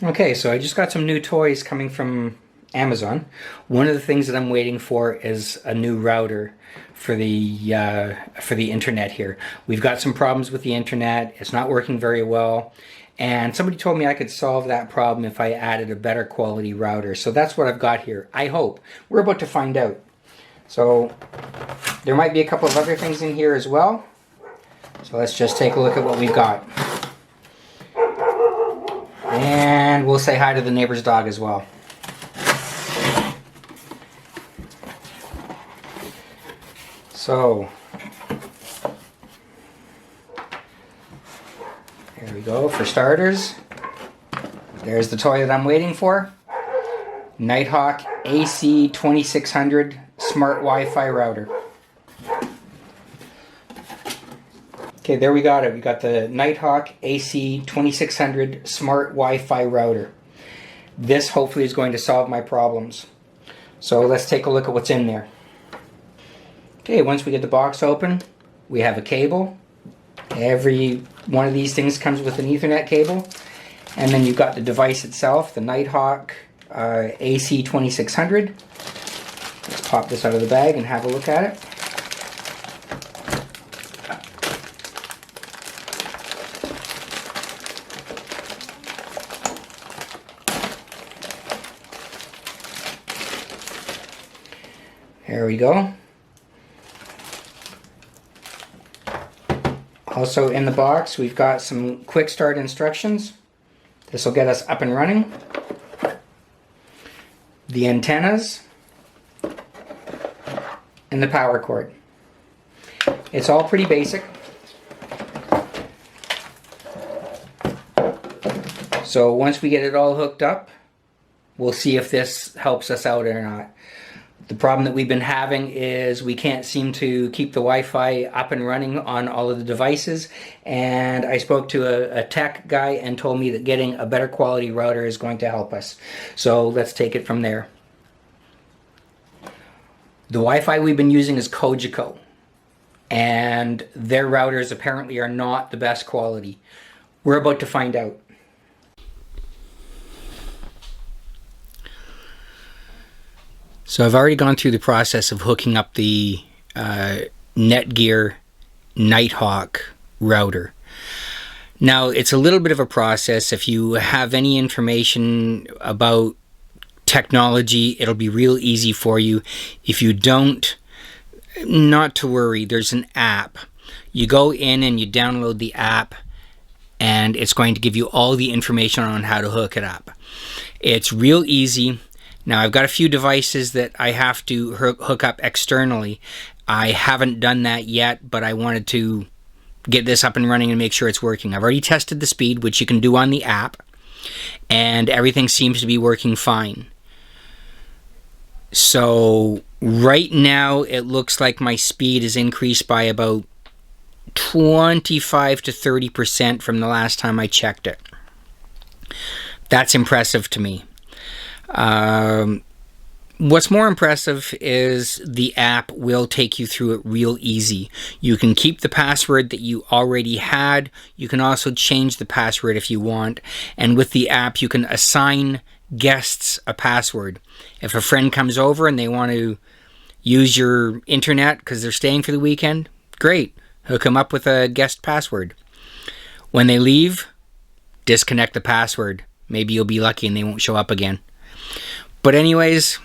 Okay, so I just got some new toys coming from Amazon. One of the things that I'm waiting for is a new router for the internet here. We've got some problems with the internet. It's not working very well. And somebody told me I could solve that problem if I added a better quality router. So that's what I've got here. I hope. We're about to find out. So there might be a couple of other things in here as well. So let's just take a look at what we've got. And we'll say hi to the neighbor's dog as well. So, here we go. For starters, there's the toy that I'm waiting for. Nighthawk AC2600 Smart Wi-Fi Router. Okay, there we got it. We got the Nighthawk AC2600 Smart Wi-Fi Router. This hopefully is going to solve my problems. So let's take a look at what's in there. Okay, once we get the box open, we have a cable. Every one of these things comes with an Ethernet cable. And then you've got the device itself, the Nighthawk AC2600. Let's pop this out of the bag and have a look at it. There we go. Also in the box, we've got some quick start instructions. This will get us up and running. The antennas and the power cord. It's all pretty basic. So once we get it all hooked up, we'll see if this helps us out or not. The problem that we've been having is we can't seem to keep the Wi-Fi up and running on all of the devices, and I spoke to a tech guy and told me that getting a better quality router is going to help us. So let's take it from there. The Wi-Fi we've been using is Cogeco, and their routers apparently are not the best quality. We're about to find out. So I've already gone through the process of hooking up the Netgear Nighthawk router. Now, it's a little bit of a process. If you have any information about technology, it'll be real easy for you. If you don't, not to worry. There's an app. You go in and you download the app, and it's going to give you all the information on how to hook it up. It's real easy. Now, I've got a few devices that I have to hook up externally. I haven't done that yet, but I wanted to get this up and running and make sure it's working. I've already tested the speed, which you can do on the app, and everything seems to be working fine. So right now, it looks like my speed is increased by about 25 to 30% from the last time I checked it. That's impressive to me. What's more impressive is the app will take you through it real easy. You can keep the password that you already had. You can also change the password if you want. And with the app, you can assign guests a password. If a friend comes over and they want to use your internet because they're staying for the weekend, great. Hook them up with a guest password. When they leave, disconnect the password. Maybe you'll be lucky and they won't show up again. But anyways,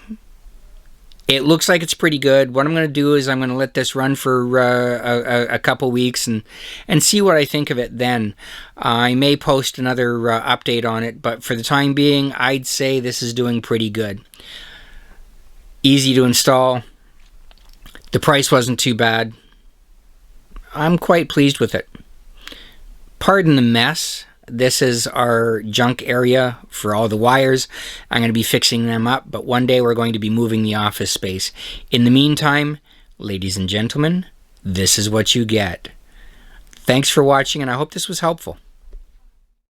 it looks like it's pretty good. What I'm going to do is I'm going to let this run for a couple weeks and see what I think of it then. I may post another update on it, but for the time being, I'd say this is doing pretty good. Easy to install. The price wasn't too bad. I'm quite pleased with it. Pardon the mess. This is our junk area for all the wires. I'm going to be fixing them up, but one day we're going to be moving the office space. In the meantime, ladies and gentlemen, this is what you get. Thanks for watching, and I hope this was helpful.